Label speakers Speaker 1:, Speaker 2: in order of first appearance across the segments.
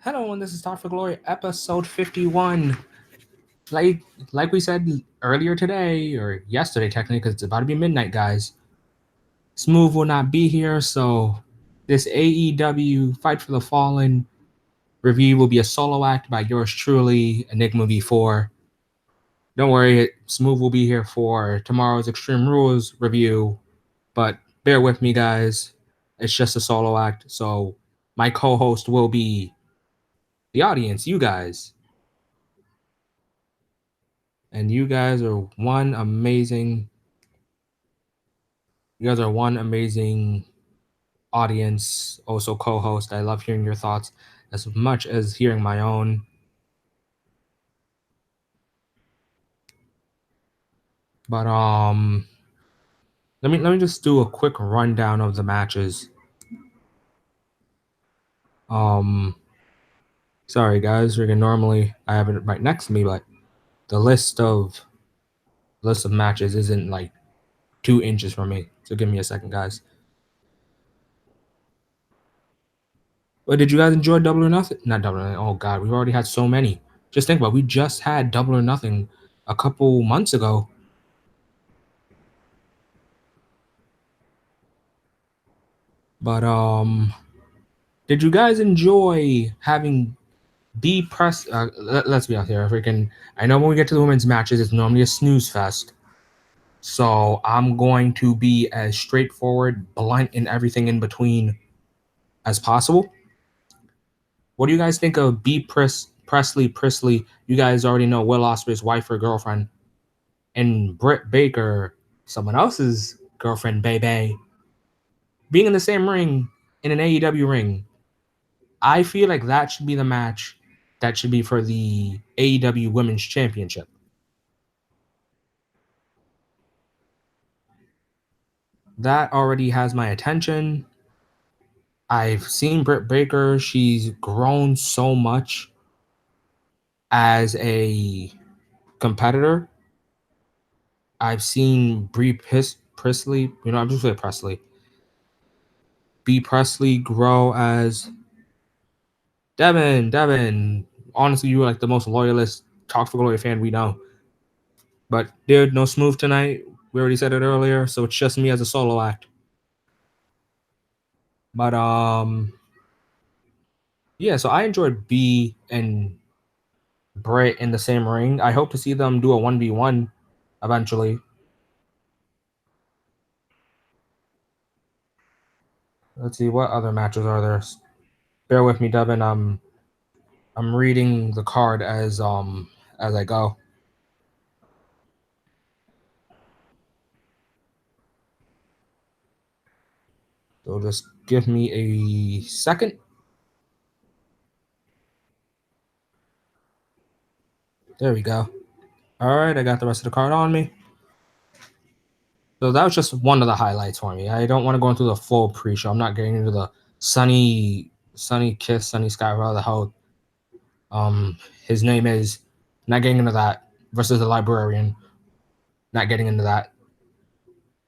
Speaker 1: Hello, and this is Talk for Glory, episode 51. Like like we said earlier today, or yesterday technically, because it's about to be midnight, guys. Smooth will not be here, so this AEW Fight for the Fallen review will be a solo act by yours truly, Enigma V4. Don't worry, Smooth will be here for tomorrow's Extreme Rules review, but bear with me, guys. It's just a solo act, so my co-host will be the audience, you guys. And you guys are one amazing audience, also co-host. I love hearing your thoughts as much as hearing my own. But let me just do a quick rundown of the matches. Sorry guys, normally I have it right next to me, but the list of matches isn't like 2 inches from me. So give me a second, guys. But did you guys enjoy Double or Nothing? Not Double or Nothing. Oh God, we've already had so many. Just think about it, we just had Double or Nothing a couple months ago. But did you guys enjoy having B press? Let's be out here. I know when we get to the women's matches, it's normally a snooze fest. So I'm going to be as straightforward, blunt, and everything in between as possible. What do you guys think of B Presley? You guys already know Will Ospreay's wife or girlfriend, and Britt Baker, someone else's girlfriend, Bebe, being in the same ring in an AEW ring. I feel like that should be the match that should be for the AEW Women's Championship. That already has my attention. I've seen Britt Baker. She's grown so much as a competitor. I've seen Presley, I'm just saying Presley. B Presley grow as Devin. Honestly, you were like the most loyalist Talk for Glory fan we know. But dude, no Smooth tonight. We already said it earlier, so it's just me as a solo act. But yeah, so I enjoyed B and Britt in the same ring. I hope to see them do a 1v1 eventually. Let's see, what other matches are there? Bear with me, Devin. I'm reading the card as I go. So just give me a second. There we go. All right, I got the rest of the card on me. So that was just one of the highlights for me. I don't want to go into the full pre-show. I'm not getting into the Sunny Kiss, Sunny Sky, whatever the hell his name is. Not getting into that versus the Librarian. Not getting into that.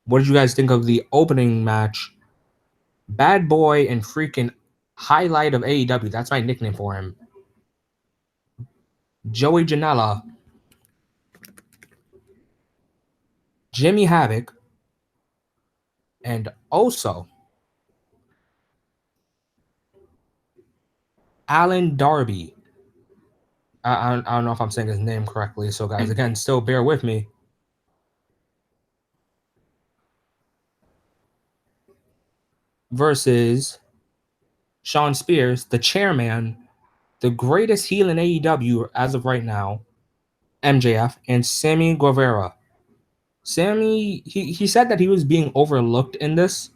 Speaker 1: What did you guys think of the opening match? Bad Boy and freaking highlight of AEW. That's my nickname for him. Joey Janela, Jimmy Havoc, and also Alan Darby. I don't know if I'm saying his name correctly. So guys, again, still bear with me. Versus Sean Spears, the chairman, the greatest heel in AEW as of right now, MJF, and Sammy Guevara. Sammy, he said that he was being overlooked in this.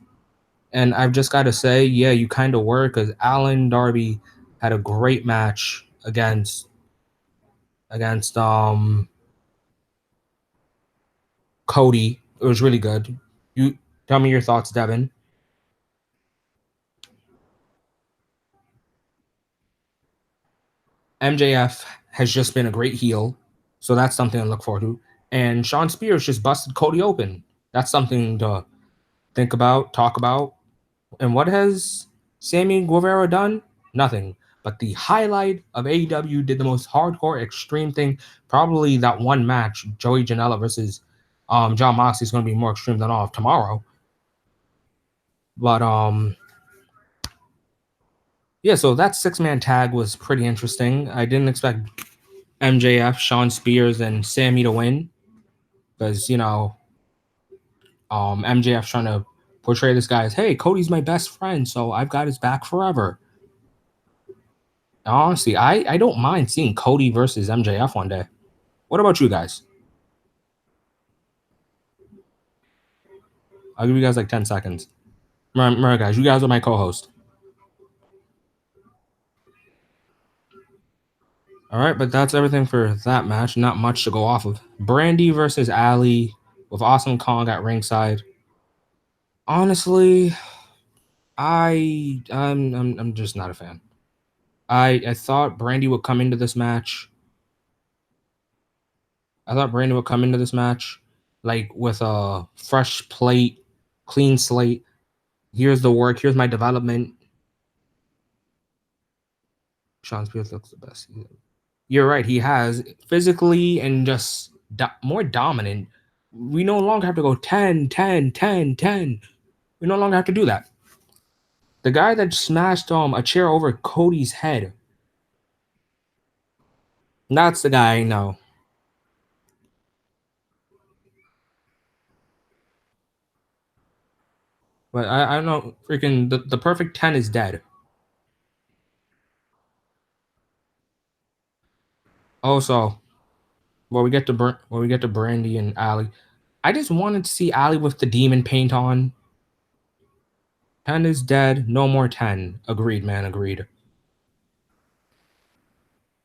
Speaker 1: And I've just got to say, yeah, you kind of were, because Alan Darby had a great match against Cody. It was really good. You tell me your thoughts, Devin. MJF has just been a great heel, so that's something to look forward to. And Sean Spears just busted Cody open. That's something to think about, talk about. And what has Sammy Guevara done? Nothing. But the highlight of AEW did the most hardcore extreme thing. Probably that one match, Joey Janela versus John Moxley, is going to be more extreme than all of tomorrow. But yeah, so that 6-man tag was pretty interesting. I didn't expect MJF, Sean Spears, and Sammy to win because MJF trying to portray this guy as, hey, Cody's my best friend, so I've got his back forever. Honestly, I don't mind seeing Cody versus MJF one day. What about you guys? I'll give you guys like 10 seconds. Remember, guys, you guys are my co-host. All right, but that's everything for that match. Not much to go off of. Brandy versus Ali with Awesome Kong at ringside. Honestly, I'm just not a fan. I thought Brandy would come into this match. I thought Brandy would come into this match like with a fresh plate, clean slate. Here's the work. Here's my development. Sean Spears looks the best. You're right. He has physically and just more dominant. We no longer have to go 10, 10, 10, 10. We no longer have to do that. The guy that smashed a chair over Cody's head. That's the guy I know. But I don't know. Freaking the perfect 10 is dead. Also, when we get to Brandy and Ali, I just wanted to see Ali with the demon paint on. 10 is dead. No more 10. Agreed, man. Agreed.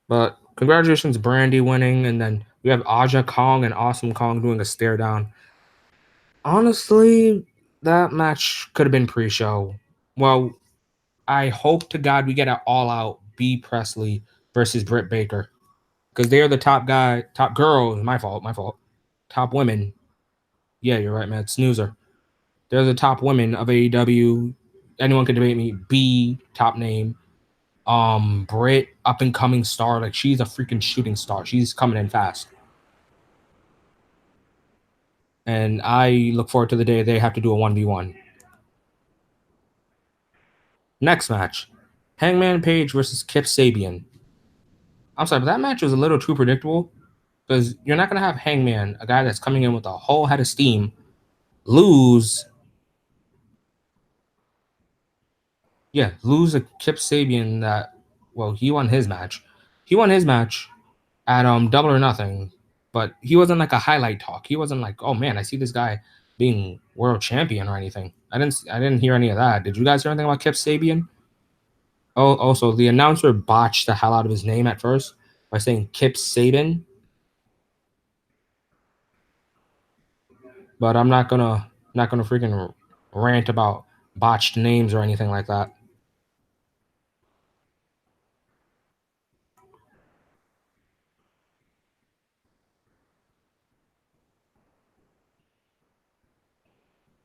Speaker 1: But congratulations, Brandy winning, and then we have Aja Kong and Awesome Kong doing a stare down. Honestly, that match could have been pre-show. Well, I hope to God we get an all-out B Presley versus Britt Baker, because they're the top girls. My fault. Top women. Yeah, you're right, man. Snoozer. They're the top women of AEW. Anyone can debate me. B top name. Britt, up and coming star. Like, she's a freaking shooting star. She's coming in fast. And I look forward to the day they have to do a 1v1. Next match, Hangman Page versus Kip Sabian. I'm sorry, but that match was a little too predictable, because you're not going to have Hangman, a guy that's coming in with a whole head of steam, lose. Yeah, lose a Kip Sabian that, well, he won his match. He won his match at Double or Nothing, but he wasn't like a highlight talk. He wasn't like, oh man, I see this guy being world champion or anything. I didn't hear any of that. Did you guys hear anything about Kip Sabian? Oh, also the announcer botched the hell out of his name at first by saying Kip Sabian. But I'm not gonna freaking rant about botched names or anything like that.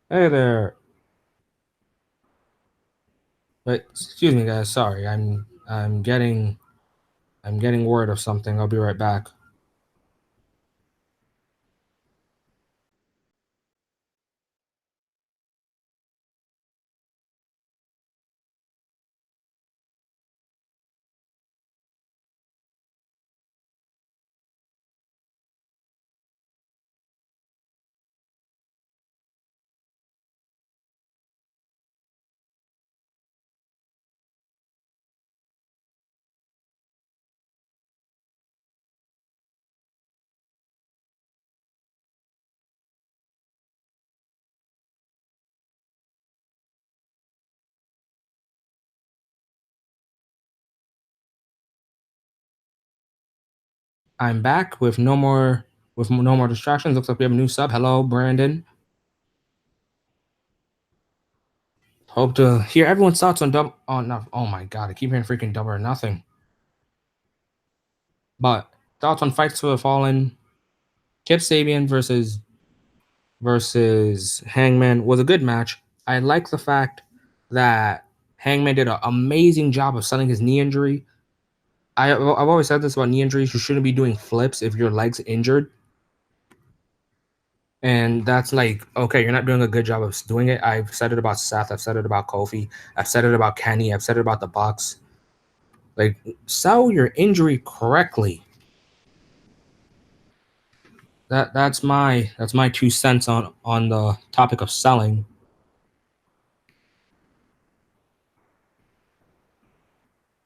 Speaker 1: Hey there. But excuse me, guys. Sorry, I'm getting word of something. I'll be right back. I'm back with no more distractions. Looks like we have a new sub. Hello, Brandon. Hope to hear everyone's thoughts on double. Oh no! Oh my god! I keep hearing freaking Double or Nothing. But thoughts on Fights for the Fallen, Kip Sabian versus Hangman was a good match. I like the fact that Hangman did an amazing job of selling his knee injury. I've always said this about knee injuries. You shouldn't be doing flips if your leg's injured. And that's like, okay, you're not doing a good job of doing it. I've said it about Seth. I've said it about Kofi. I've said it about Kenny. I've said it about the Bucks. Like, sell your injury correctly. That's my 2 cents on the topic of selling.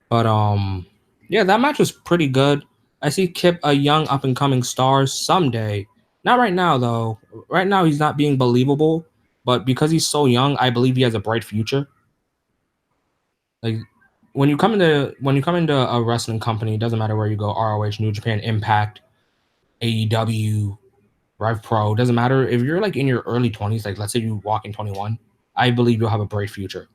Speaker 1: But yeah, that match was pretty good. I see Kip a young up and coming star someday. Not right now though. Right now he's not being believable, but because he's so young, I believe he has a bright future. Like when you come into a wrestling company, it doesn't matter where you go, ROH, New Japan, Impact, AEW, Rev Pro, doesn't matter if you're like in your early 20s, like let's say you walk in 21, I believe you'll have a bright future.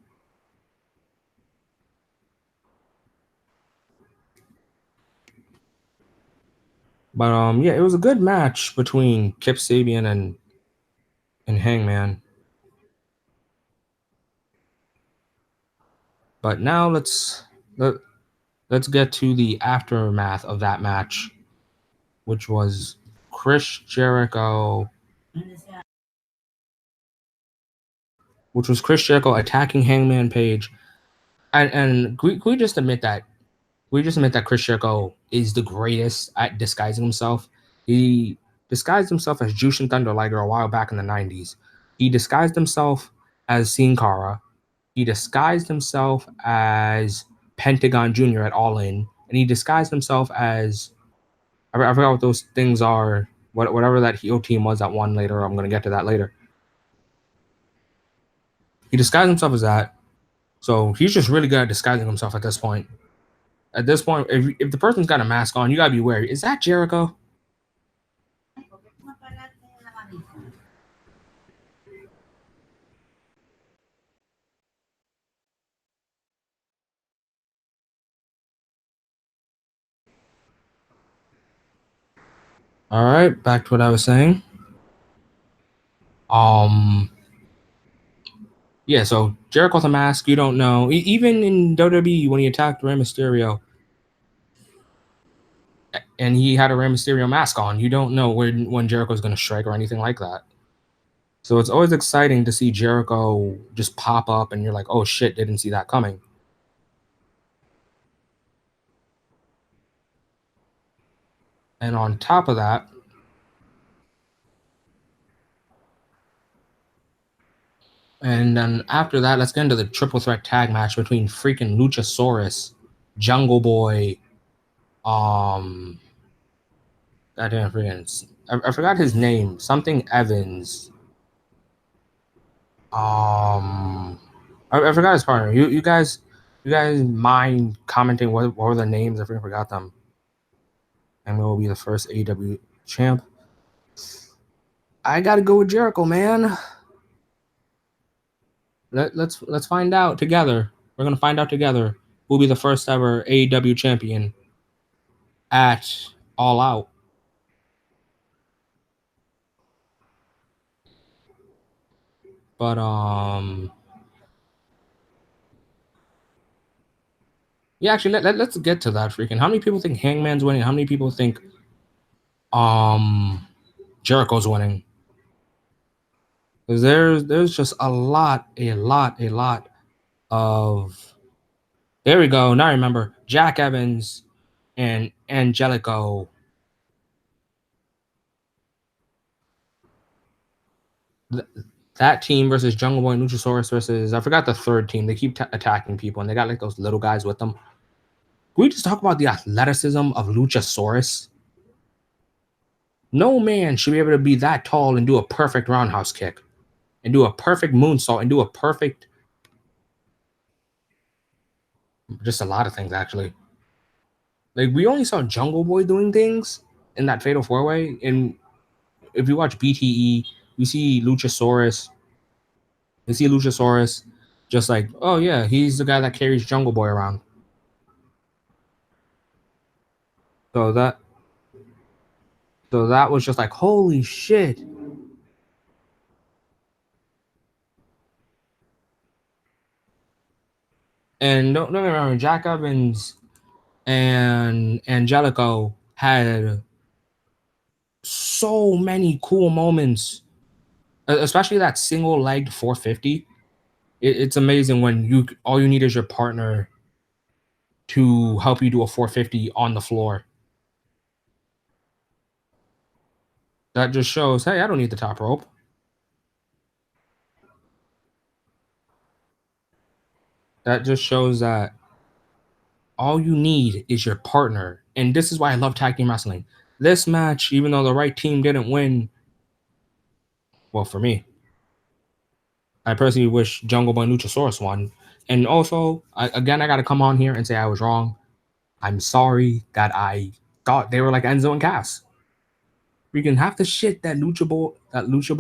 Speaker 1: But yeah, it was a good match between Kip Sabian and Hangman. But now let's get to the aftermath of that match, which was Chris Jericho attacking Hangman Page. And we just admit that Chris Jericho is the greatest at disguising himself. He disguised himself as Jushin Thunder Liger a while back in the 90s. He disguised himself as Sin Cara. He disguised himself as Pentagon Jr. at All In. And he disguised himself as I forgot what those things are. Whatever that heel team was that won later. I'm going to get to that later. He disguised himself as that. So he's just really good at disguising himself at this point. At this point, if the person's got a mask on, you got to be wary. Is that Jericho? All right, back to what I was saying. Yeah, so Jericho with a mask, you don't know. Even in WWE, when he attacked Rey Mysterio, and he had a Rey Mysterio mask on, you don't know when Jericho's going to strike or anything like that. So it's always exciting to see Jericho just pop up, and you're like, oh shit, didn't see that coming. And on top of that, and then after that, let's get into the triple threat tag match between freaking Luchasaurus, Jungle Boy, goddamn freaking, I forgot his name, something Evans. I forgot his partner. You guys mind commenting what were the names? I forgot them. And will be the first AEW champ. I gotta go with Jericho, man. Let's find out together. We're gonna find out together who'll be the first ever AEW champion at All Out. But yeah, actually let's get to that freaking. How many people think Hangman's winning? How many people think Jericho's winning? Because there's just a lot of. There we go. Now I remember Jack Evans and Angelico. That team versus Jungle Boy and Luchasaurus versus, I forgot the third team. They keep attacking people, and they got like those little guys with them. Can we just talk about the athleticism of Luchasaurus? No man should be able to be that tall and do a perfect roundhouse kick, and do a perfect moonsault, and do a perfect, just a lot of things actually. Like we only saw Jungle Boy doing things in that Fatal 4-Way, and if you watch BTE, you see Luchasaurus. You see Luchasaurus, just like, oh yeah, he's the guy that carries Jungle Boy around. So that was just like, holy shit. And don't get me wrong, Jack Evans and Angelico had so many cool moments, especially that single legged 450. It's amazing when you all you need is your partner to help you do a 450 on the floor. That just shows, hey, I don't need the top rope. That just shows that all you need is your partner. And this is why I love tag team wrestling. This match, even though the right team didn't win, well, for me, I personally wish Jungle Boy and Luchasaurus won. And also, I got to come on here and say I was wrong. I'm sorry that I thought they were like Enzo and Cass. Freaking half the shit that not Lucha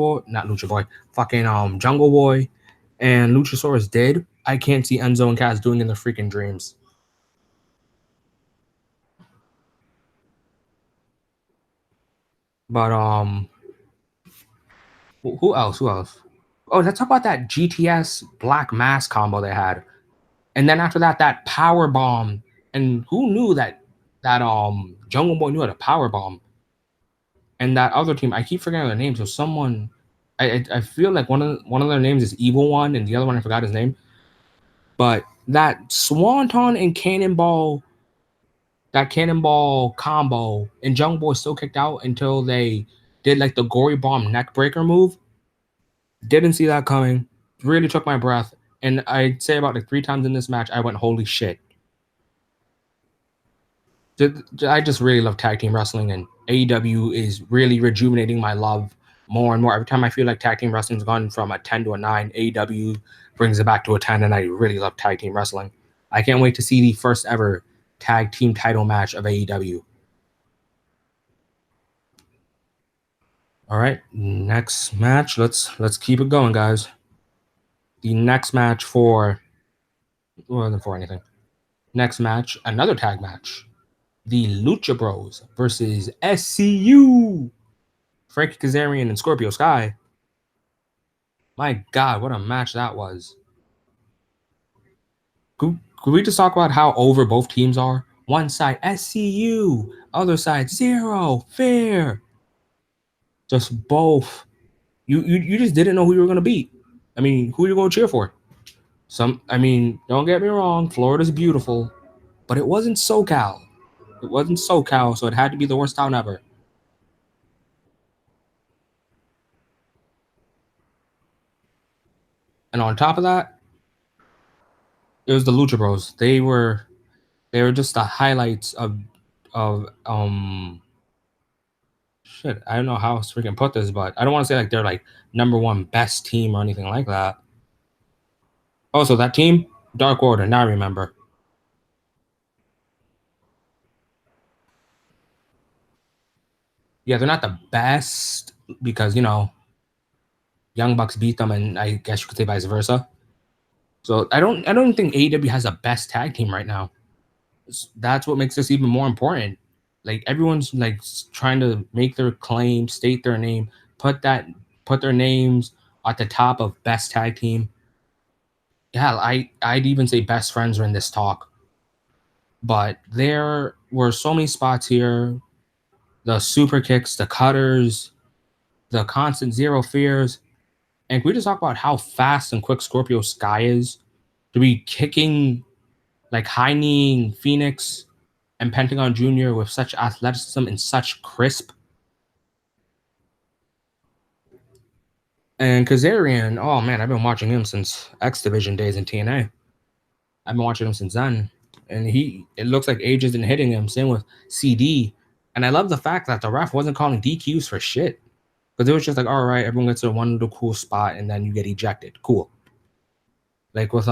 Speaker 1: Boy, fucking Jungle Boy and Luchasaurus did, I can't see Enzo and Cass doing in their freaking dreams. But who else? Who else? Oh, let's talk about that GTS Black Mass combo they had, and then after that, that power bomb. And who knew that Jungle Boy knew how to power bomb? And that other team, I keep forgetting their names. So someone, I feel like one of their names is Evil One, and the other one I forgot his name. But that Swanton and Cannonball combo, and Jungle Boy still kicked out until they did like the gory bomb neck breaker move. Didn't see that coming. Really took my breath. And I'd say about like 3 times in this match, I went, holy shit. I just really love tag team wrestling, and AEW is really rejuvenating my love more and more. Every time I feel like tag team wrestling's gone from a 10 to a 9, AEW brings it back to a 10, and I really love tag team wrestling. I can't wait to see the first ever tag team title match of AEW. All right, next match. Let's keep it going, guys. The next match wasn't for anything. Next match, another tag match. The Lucha Bros versus SCU. Frankie Kazarian and Scorpio Sky. My God, what a match that was. Could we just talk about how over both teams are? One side, SCU. Other side, Zero. Fair. Just both. You just didn't know who you were going to beat. I mean, who are you going to cheer for? Don't get me wrong. Florida's beautiful. But it wasn't SoCal. It wasn't SoCal, so it had to be the worst town ever. And on top of that, it was the Lucha Bros. They were just the highlights of shit. I don't know how else we can put this, but I don't want to say like they're like number one best team or anything like that. Also, that team, Dark Order. Now I remember. Yeah, they're not the best because Young Bucks beat them, and I guess you could say vice versa. So I don't think AEW has the best tag team right now. That's what makes this even more important. Like everyone's like trying to make their claim, state their name, put their names at the top of best tag team. Yeah, I'd even say best friends are in this talk. But there were so many spots here. The super kicks, the cutters, the constant zero fears. And can we just talk about how fast and quick Scorpio Sky is to be kicking like high kneeing Phoenix and Pentagon Jr. with such athleticism and such crisp. And Kazarian, oh man, I've been watching him since X Division days in TNA. I've been watching him since then. And it looks like age isn't hitting him. Same with CD. And I love the fact that the ref wasn't calling DQs for shit. Because it was just like, all right, everyone gets to one little cool spot and then you get ejected. Cool. Like with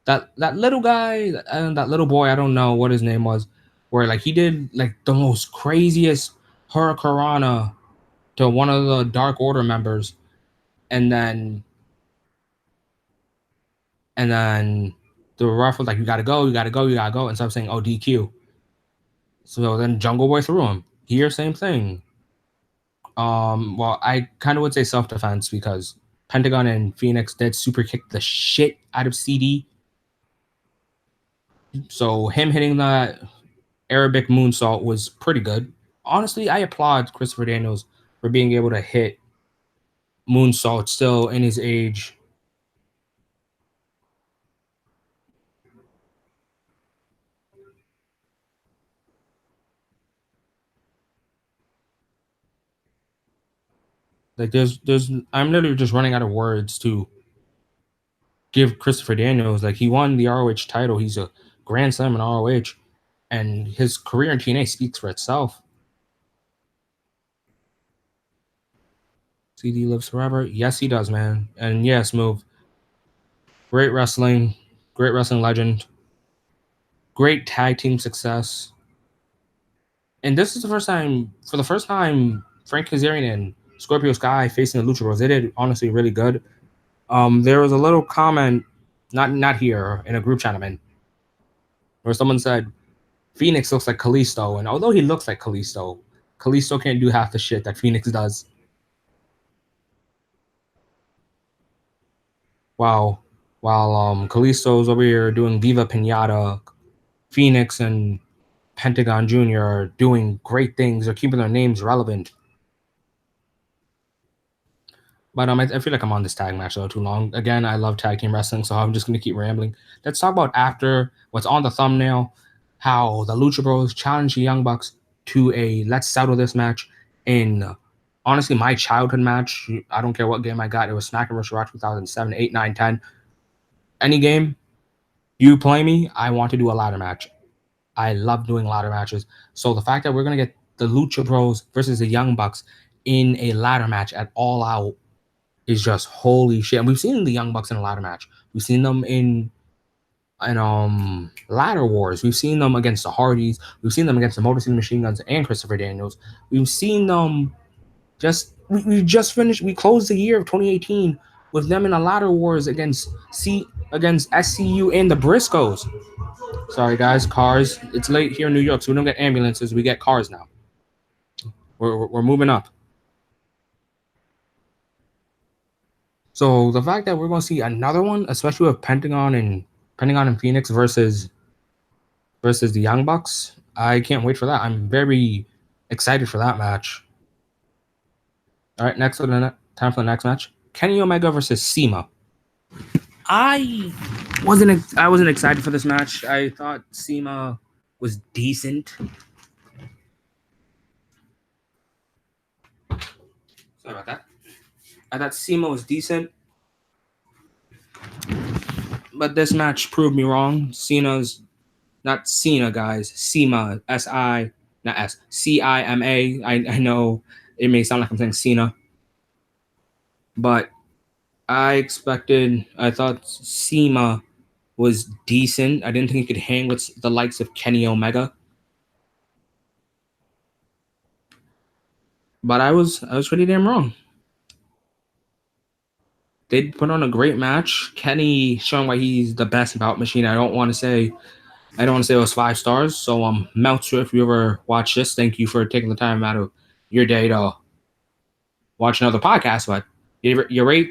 Speaker 1: that little guy and that little boy, I don't know what his name was, where like he did like the most craziest hurricanrana to one of the Dark Order members, and then the ref was like, "You gotta go, you gotta go, you gotta go," instead of saying, "Oh, DQ." So then Jungle Boy threw him. Here, same thing. Well, I kind of would say self defense because Pentagon and Phoenix did super kick the shit out of CD. So him hitting that Arabic moonsault was pretty good. Honestly, I applaud Christopher Daniels for being able to hit moonsault still in his age. Like there's I'm literally just running out of words to give Christopher Daniels. Like he won the ROH title. He's a Grand Slam in ROH, and his career in TNA speaks for itself. CD lives forever. Yes, he does, man. And yes, move. Great wrestling legend, great tag team success. And this is for the first time, Frank Kazarian and Scorpio Sky facing the Lucha Bros. They did honestly really good. There was a little comment, not here in a group chat I'm in, where someone said Phoenix looks like Kalisto, and although he looks like Kalisto, Kalisto can't do half the shit that Phoenix does. Wow. While Kalisto's over here doing Viva Pinata, Phoenix and Pentagon Jr. are doing great things. They're keeping their names relevant. But I feel like I'm on this tag match though too long. Again, I love tag team wrestling, so I'm just gonna keep rambling. Let's talk about after what's on the thumbnail, how the Lucha Bros challenged the Young Bucks to a let's settle this match in honestly my childhood match. I don't care what game I got. It was SmackDown vs. Raw 2007, 8, 9, 10. Any game, you play me, I want to do a ladder match. I love doing ladder matches. So the fact that we're gonna get the Lucha Bros versus the Young Bucks in a ladder match at All Out is just holy shit. And we've seen the Young Bucks in a ladder match. We've seen them in ladder wars. We've seen them against the Hardys. We've seen them against the Motor City Machine Guns and Christopher Daniels. We've seen them we just finished. We closed the year of 2018 with them in a ladder wars against SCU and the Briscoes. Sorry guys, cars. It's late here in New York, so we don't get ambulances. We get cars now. We're moving up. So the fact that we're going to see another one, especially with Pentagon and Phoenix versus the Young Bucks, I can't wait for that. I'm very excited for that match. All right, time for the next match: Kenny Omega versus CIMA. I wasn't excited for this match. I thought CIMA was decent. Sorry about that. I thought CIMA was decent, but this match proved me wrong. Cena's not Cena, guys. CIMA, S-I, not S, C-I-M-A. I know it may sound like I'm saying Cena, but I thought CIMA was decent. I didn't think he could hang with the likes of Kenny Omega. But I was pretty damn wrong. They put on a great match. Kenny showing why he's the best bout machine. I don't want to say it was 5 stars. So Meltzer, if you ever watch this, thank you for taking the time out of your day to watch another podcast. But you rate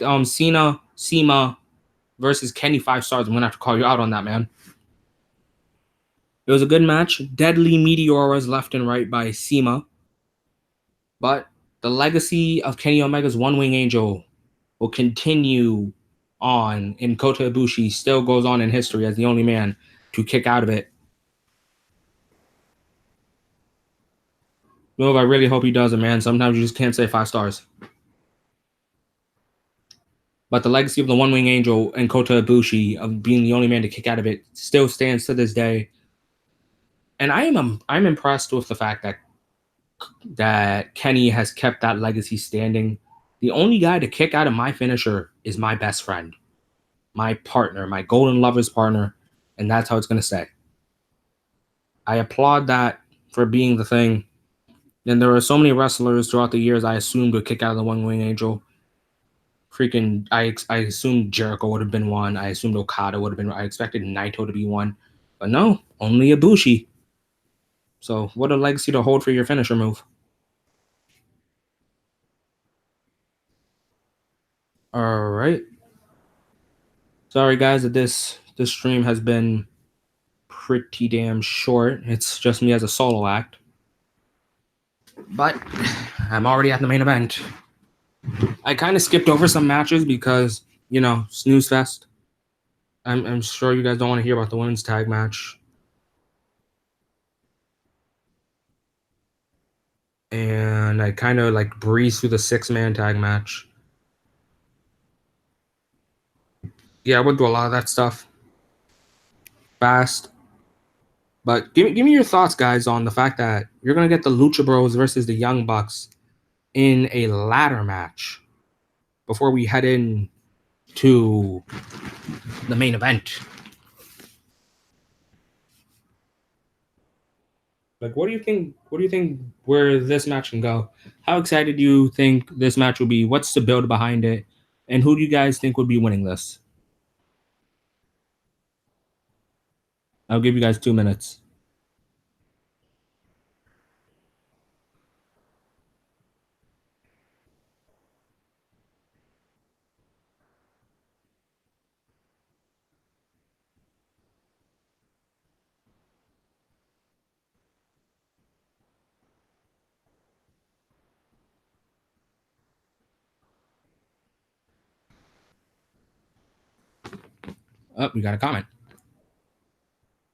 Speaker 1: CIMA versus Kenny 5 stars. I'm gonna have to call you out on that, man. It was a good match. Deadly meteors left and right by CIMA. But the legacy of Kenny Omega's One Wing Angel will continue on, and Kota Ibushi still goes on in history as the only man to kick out of it. Move, I really hope he does it, man. Sometimes you just can't say 5 stars. But the legacy of the One Wing Angel and Kota Ibushi of being the only man to kick out of it still stands to this day. And I'm impressed with the fact that Kenny has kept that legacy standing. The only guy to kick out of my finisher is my best friend, my partner, my golden lover's partner, and that's how it's going to stay. I applaud that for being the thing. And there are so many wrestlers throughout the years I assumed would kick out of the One Wing Angel. I assumed Jericho would have been one. I assumed Okada would have been. I expected Naito to be one, but no, only Ibushi. So what a legacy to hold for your finisher move. All right. Sorry, guys, that this stream has been pretty damn short. It's just me as a solo act, but I'm already at the main event. I kind of skipped over some matches because snooze fest. I'm sure you guys don't want to hear about the women's tag match, and I kind of like breezed through the 6-man tag match. Yeah, I went through a lot of that stuff fast. But give me your thoughts, guys, on the fact that you're gonna get the Lucha Bros versus the Young Bucks in a ladder match before we head in to the main event. Like, what do you think? What do you think where this match can go? How excited do you think this match will be? What's the build behind it? And who do you guys think would be winning this? I'll give you guys 2 minutes. Oh, we got a comment.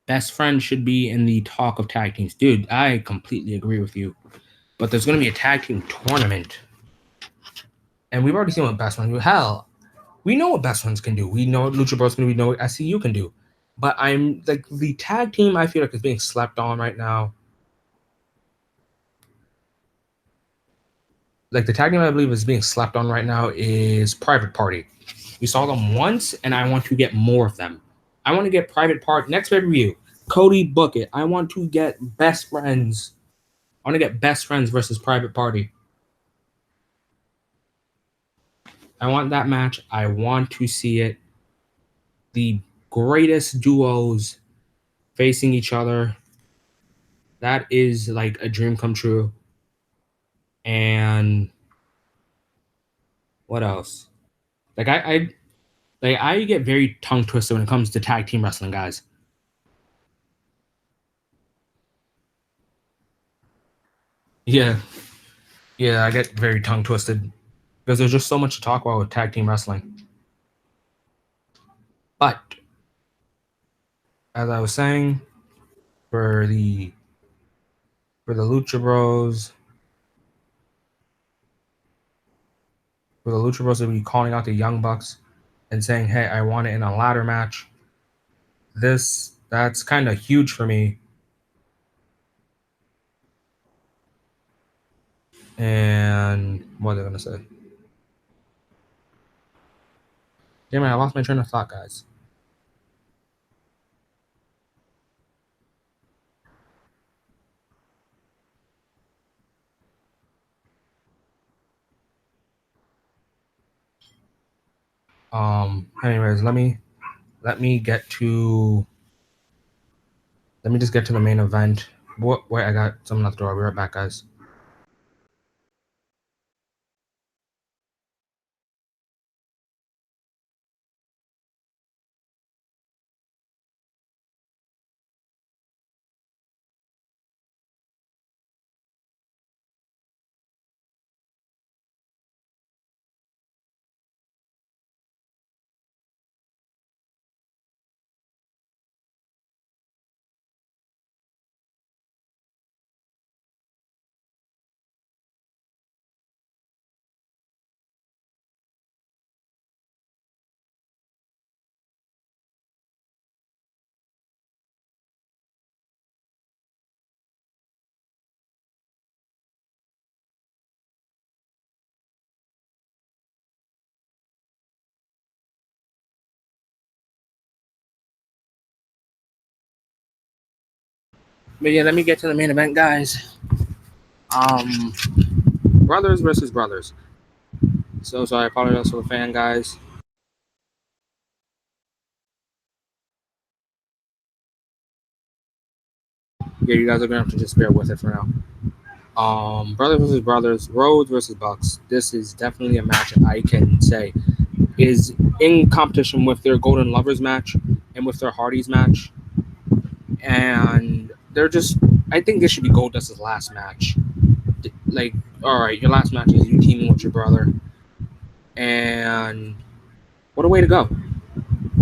Speaker 1: Best friend should be in the talk of tag teams. Dude, I completely agree with you. But there's going to be a tag team tournament. And we've already seen what best friends do. Hell, we know what best friends can do. We know what Lucha Bros can do. We know what SCU can do. But I'm like the tag team. I feel like is being slept on right now. Like the tag team I believe is being slept on right now is Private Party. We saw them once, and I want to get more of them. I want to get Private Party next pay-per-view. Cody, book it. I want to get best friends. I want to get best friends versus Private Party. I want that match. I want to see it. The greatest duos facing each other. That is like a dream come true. And what else? Like I get very tongue twisted when it comes to tag team wrestling, guys. Yeah, yeah, I get very tongue twisted because there's just so much to talk about with tag team wrestling. But as I was saying, for the Lucha Bros, they'll be calling out the Young Bucks and saying, "Hey, I want it in a ladder match." That's kind of huge for me. And what are they gonna say? Damn it, I lost my train of thought, guys. Anyways, let me just get to the main event. Wait, I got something at the door. I'll be right back, guys. But yeah, let me get to the main event, guys. Brothers versus brothers. So sorry, I apologize for the fan, guys. Yeah, you guys are gonna have to just bear with it for now. Brothers versus brothers, Rhodes versus Bucks. This is definitely a match I can say is in competition with their Golden Lovers match and with their Hardys match, and they're just. I think this should be Goldust's last match. Like, all right, your last match is you teaming with your brother, and what a way to go.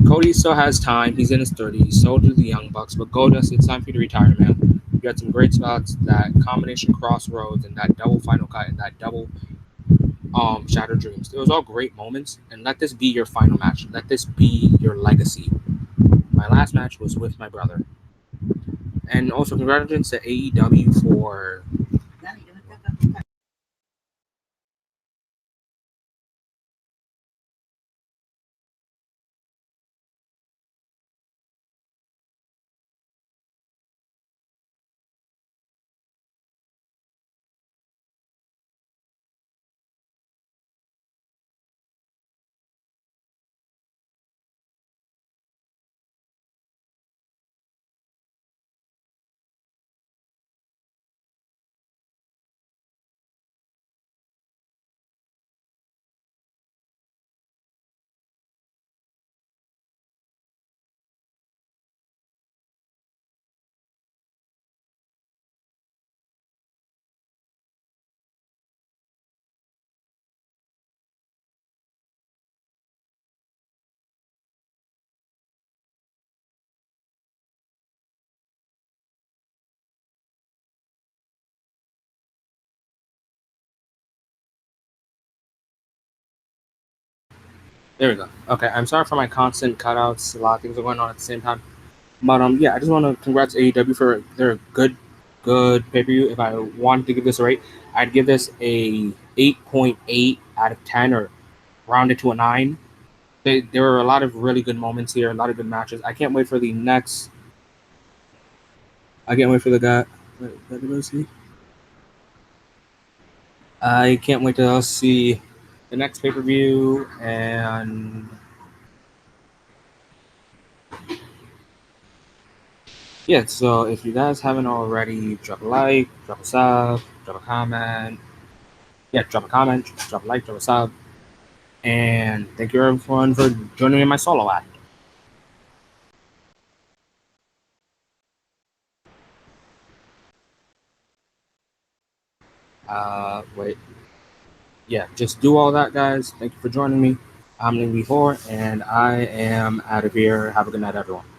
Speaker 1: Cody still has time. He's in his 30s. So do the Young Bucks. But Goldust, it's time for you to retire, man. You had some great spots. That combination crossroads and that double final cut and that double Shattered Dreams. It was all great moments. And let this be your final match. Let this be your legacy. My last match was with my brother. And also congratulations to AEW for there we go. Okay, I'm sorry for my constant cutouts. A lot of things are going on at the same time. But yeah, I just want to congrats AEW for their good pay per view. If I wanted to give this a rate, I'd give this a 8.8 out of 10 or round it to a 9. There were a lot of really good moments here, a lot of good matches. I can't wait for the next. I can't wait for the guy. What did I see? I can't wait to see the next pay per view and yeah. So if you guys haven't already, drop a like, drop a sub, drop a comment. Yeah, drop a comment, drop a like, drop a sub. And thank you everyone for joining me in my solo act. Wait. Yeah, just do all that, guys. Thank you for joining me. I'm Ling Before, and I am out of here. Have a good night, everyone.